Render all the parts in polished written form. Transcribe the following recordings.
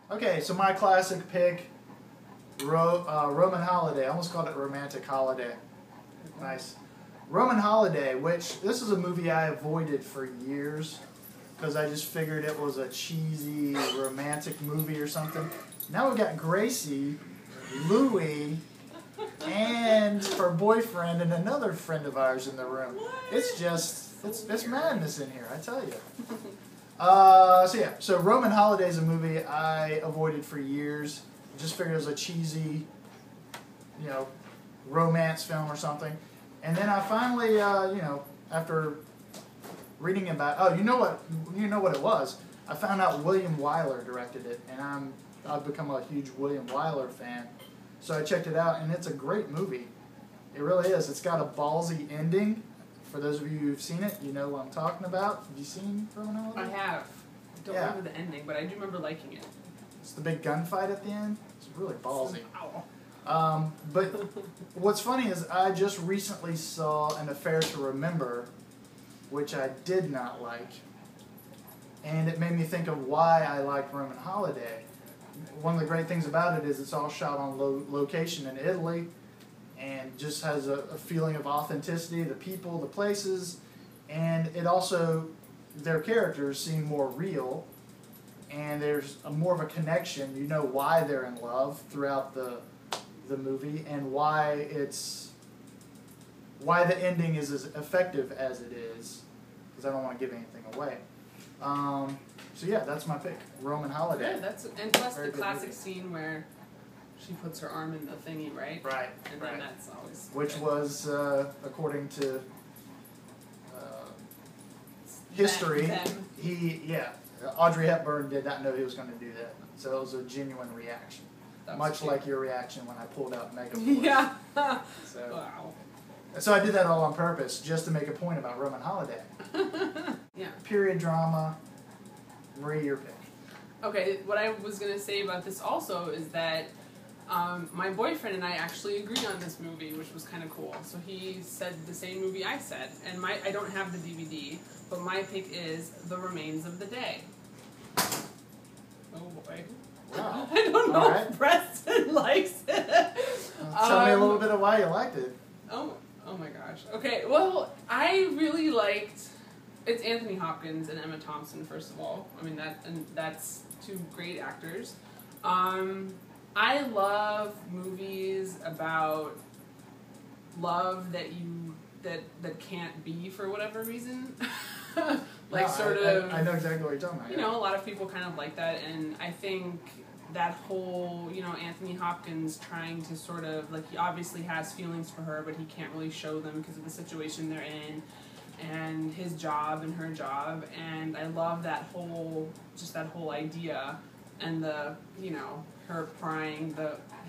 Okay, so my classic pick, Roman Holiday. I almost called it Romantic Holiday. Nice. Roman Holiday, which this is a movie I avoided for years because I just figured it was a cheesy romantic movie or something. Now we got Gracie, Louie, and her boyfriend and another friend of ours in the room. What? It's just, it's madness in here, I tell you. So Roman Holiday is a movie I avoided for years. Just figured it was a cheesy, romance film or something. And then I finally, after reading about, you know what it was. I found out William Wyler directed it, and I've become a huge William Wyler fan. So I checked it out, and it's a great movie. It really is. It's got a ballsy ending. For those of you who've seen it, you know what I'm talking about. Have you seen Roman Holiday? I have. I don't remember the ending, but I do remember liking it. It's the big gunfight at the end. It's really ballsy. Wow. But what's funny is I just recently saw An Affair to Remember, which I did not like. And it made me think of why I liked Roman Holiday. One of the great things about it is it's all shot on location in Italy and just has a feeling of authenticity, the people, the places, and it also, their characters seem more real, and there's more of a connection. You know why they're in love throughout the movie and why the ending is as effective as it is, because I don't want to give anything away. So yeah, that's my pick, Roman Holiday. Yeah, and plus the classic scene where she puts her arm in the thingy, right? Right. And then that's always which good. was, according to history, Audrey Hepburn did not know he was going to do that. So it was a genuine reaction. Much like your reaction when I pulled out Megaforce. Yeah. Wow. So I did that all on purpose, just to make a point about Roman Holiday. Yeah. Period drama. Marie, your pick. Okay, what I was going to say about this also is that my boyfriend and I actually agreed on this movie, which was kind of cool. So he said the same movie I said, and I don't have the DVD, but my pick is The Remains of the Day. Oh boy. Wow. I don't know if Preston likes it. Tell me a little bit of why you liked it. Oh my gosh. Okay, well, I really liked... It's Anthony Hopkins and Emma Thompson, first of all. I mean, that's two great actors. I love movies about love that can't be for whatever reason. I know exactly what you're talking about. You know, a lot of people kind of like that, and I think that whole, Anthony Hopkins trying to sort of, he obviously has feelings for her, but he can't really show them because of the situation they're in, and his job and her job, and I love that whole idea, and her prying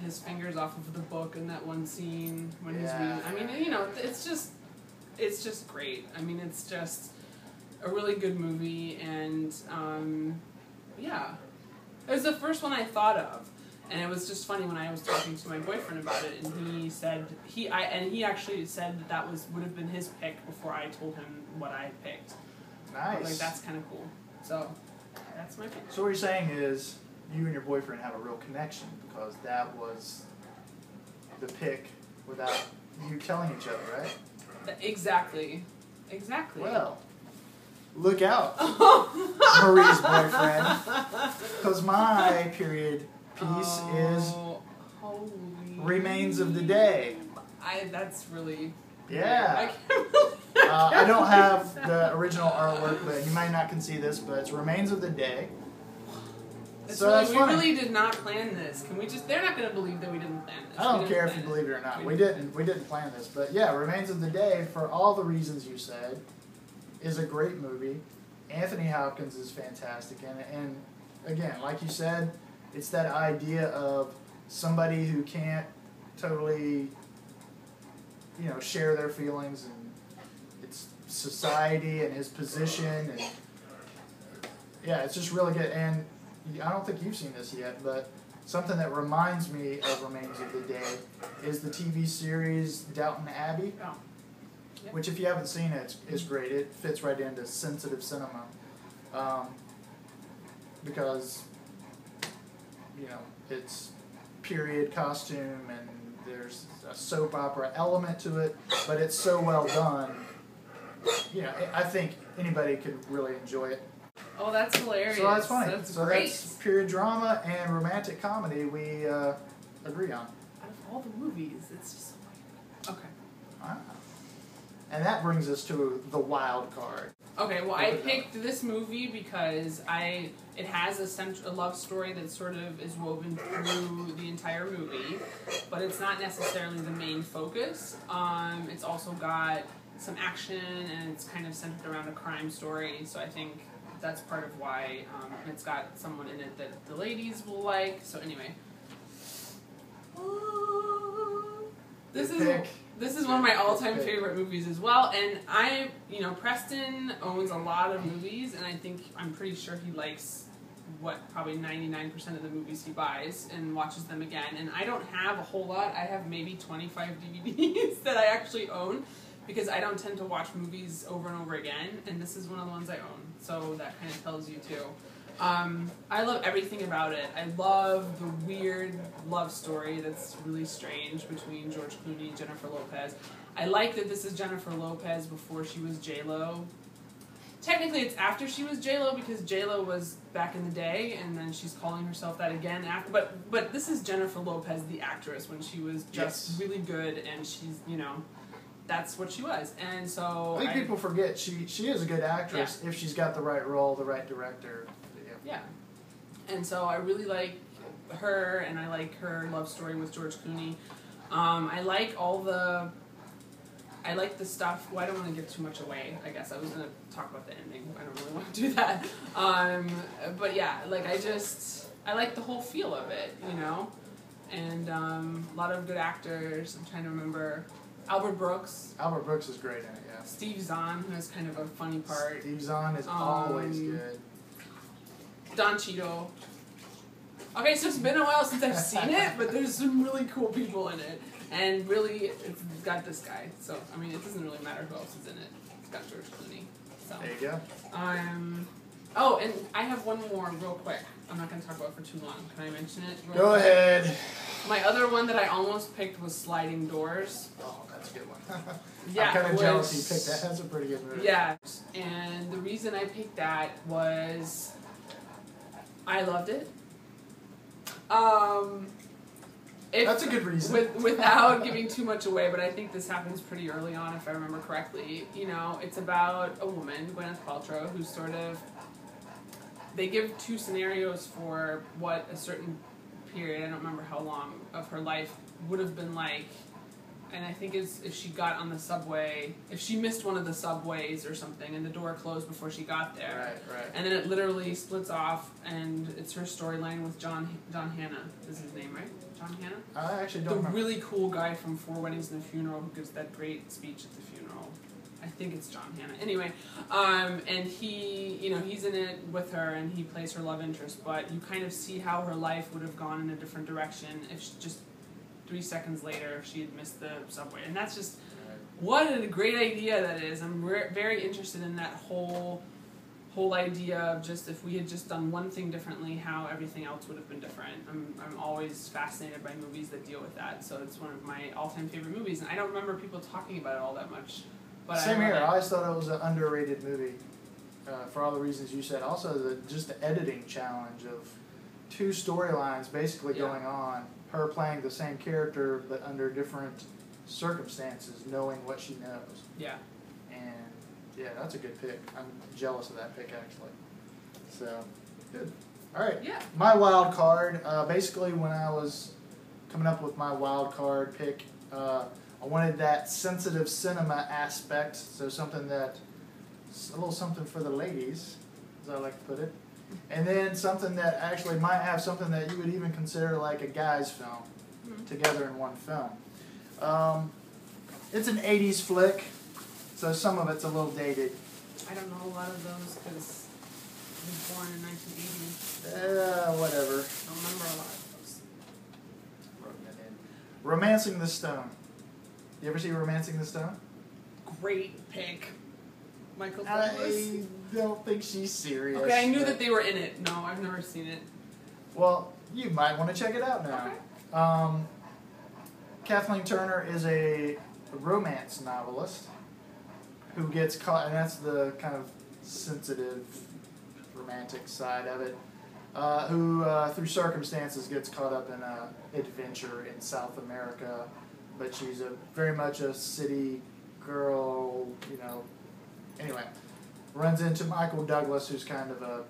his fingers off of the book in that one scene when he's reading. I mean, it's just great. I mean, it's just a really good movie, and it was the first one I thought of, and it was just funny when I was talking to my boyfriend about it, and he said he actually said that would have been his pick before I told him what I picked. Nice. That's kind of cool. So that's my pick. So what you're saying is you and your boyfriend have a real connection because that was the pick without you telling each other, right? Exactly. Well, look out, Marie's boyfriend, because my period piece is Remains of the Day. That's really... Yeah. I can't really... I don't have the original artwork, but you might not can see this, but it's Remains of the Day. We really did not plan this. Can we just... They're not going to believe that we didn't plan this. I don't care if you believe it or not. We didn't plan this. But yeah, Remains of the Day, for all the reasons you said, is a great movie. Anthony Hopkins is fantastic. And again, like you said, it's that idea of somebody who can't totally, share their feelings, and it's society and his position, and yeah, it's just really good. And I don't think you've seen this yet, but something that reminds me of Remains of the Day is the TV series Downton Abbey, which if you haven't seen it, is great. It fits right into sensitive cinema, because you know, it's period costume and there's a soap opera element to it, but it's so well done. You know, I think anybody could really enjoy it. Oh, that's hilarious. So that's funny. That's so great. That's period drama and romantic comedy we agree on. Out of all the movies, it's just so weird. Okay. Ah. And that brings us to the wild card. Okay, well, I picked this movie because it has a love story that sort of is woven through the entire movie, but it's not necessarily the main focus. It's also got some action, and it's kind of centered around a crime story, so I think that's part of why it's got someone in it that the ladies will like. So anyway. This is one of my all-time favorite movies as well, and Preston owns a lot of movies, and I'm pretty sure he likes probably 99% of the movies he buys and watches them again. And I don't have a whole lot. I have maybe 25 DVDs that I actually own, because I don't tend to watch movies over and over again, and this is one of the ones I own, so that kind of tells you too. I love everything about it. I love the weird love story that's really strange between George Clooney and Jennifer Lopez. I like that this is Jennifer Lopez before she was J-Lo. Technically it's after she was J-Lo, because J-Lo was back in the day, and then she's calling herself that again after. But this is Jennifer Lopez, the actress, when she was just really good, and she's, that's what she was. And so I think people forget she is a good actress if she's got the right role, the right director. Yeah. And so I really like her, and I like her love story with George Clooney. I like the stuff. Well, I don't want to give too much away, I guess. I was going to talk about the ending. I don't really want to do that. But yeah, I like the whole feel of it, And a lot of good actors. I'm trying to remember. Albert Brooks. Albert Brooks is great in it, yeah. Steve Zahn, who has kind of a funny part. Steve Zahn is always good. Don Cheadle. Okay, so it's been a while since I've seen it, but there's some really cool people in it. And really, it's got this guy. So, it doesn't really matter who else is in it. It's got George Clooney. So. There you go. Oh, and I have one more real quick. I'm not going to talk about it for too long. Can I mention it? Go ahead. My other one that I almost picked was Sliding Doors. Oh, that's a good one. Yeah, I'm kind of jealous you picked that. That's a pretty good movie. Yeah, and the reason I picked that was I loved it. That's a good reason. Without giving too much away, but I think this happens pretty early on, if I remember correctly. It's about a woman, Gwyneth Paltrow, who sort of... They give two scenarios for what a certain period, I don't remember how long, of her life would have been like. And I think it's if she got on the subway, if she missed one of the subways or something, and the door closed before she got there. Right. And then it literally splits off, and it's her storyline with John Hannah, is his name, right? John Hannah? I actually don't remember. The really cool guy from Four Weddings and a Funeral who gives that great speech at the funeral. I think it's John Hannah. Anyway, and he, he's in it with her, and he plays her love interest, but you kind of see how her life would have gone in a different direction if she just 3 seconds later if she had missed the subway. And that's just, what a great idea that is. I'm very interested in that whole idea of just if we had just done one thing differently, how everything else would have been different. I'm always fascinated by movies that deal with that, so it's one of my all-time favorite movies, and I don't remember people talking about it all that much. But Same here. I always thought it was an underrated movie for all the reasons you said. Also, just the editing challenge of two storylines basically going on. Her playing the same character, but under different circumstances, knowing what she knows. Yeah. And, yeah, that's a good pick. I'm jealous of that pick, actually. So, good. All right. Yeah. My wild card, basically when I was coming up with my wild card pick, I wanted that sensitive cinema aspect, so something a little something for the ladies, as I like to put it. And then something that actually might have something that you would even consider like a guy's film together in one film. It's an 80s flick, so some of it's a little dated. I don't know a lot of those because I was born in 1980. Whatever. I don't remember a lot of those. Wrote that in. Romancing the Stone. You ever see Romancing the Stone? Great pick. Michael Douglas. I don't think she's serious. Okay, I knew that they were in it. No, I've never seen it. Well, you might want to check it out now. Okay. Kathleen Turner is a romance novelist who gets caught, and that's the kind of sensitive, romantic side of it, who, through circumstances, gets caught up in an adventure in South America, but she's very much a city girl, you know. Anyway, runs into Michael Douglas, who's kind of a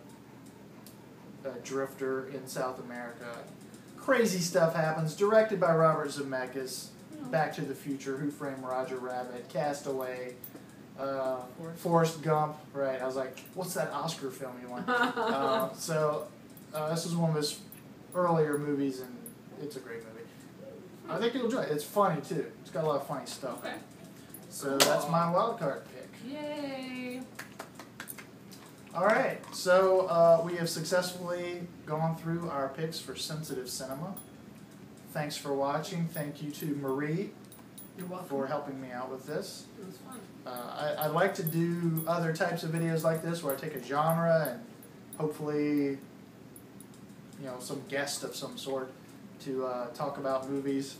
drifter in South America. Crazy stuff happens. Directed by Robert Zemeckis. Back to the Future, Who Framed Roger Rabbit, Castaway, Forrest Gump. Right, I was like, what's that Oscar film you won? This is one of his earlier movies, and it's a great movie. I think you'll enjoy it. It's funny, too. It's got a lot of funny stuff. Okay. So that's my wild card pick. Yay! Alright, so we have successfully gone through our picks for Sensitive Cinema. Thanks for watching. Thank you to Marie for helping me out with this. It was fun. I like to do other types of videos like this where I take a genre and hopefully, you know, some guest of some sort to talk about movies.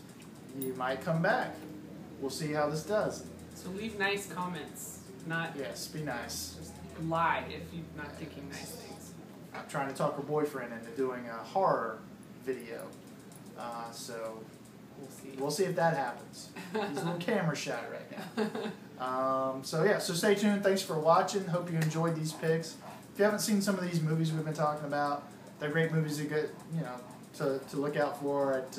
You might come back. We'll see how this does. So leave nice comments, not Yes, be nice. just lie if you're not thinking nice things. I'm trying to talk her boyfriend into doing a horror video. So We'll see. we'll see if that happens. He's a little camera shy right now. So stay tuned. Thanks for watching. Hope you enjoyed these picks. If you haven't seen some of these movies we've been talking about, they're great movies to get, you know, to look out for at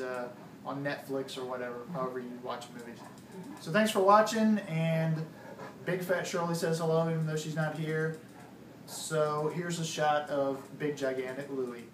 on Netflix or whatever, however you watch movies. So thanks for watching, and Big Fat Shirley says hello even though she's not here. So here's a shot of Big Gigantic Louie.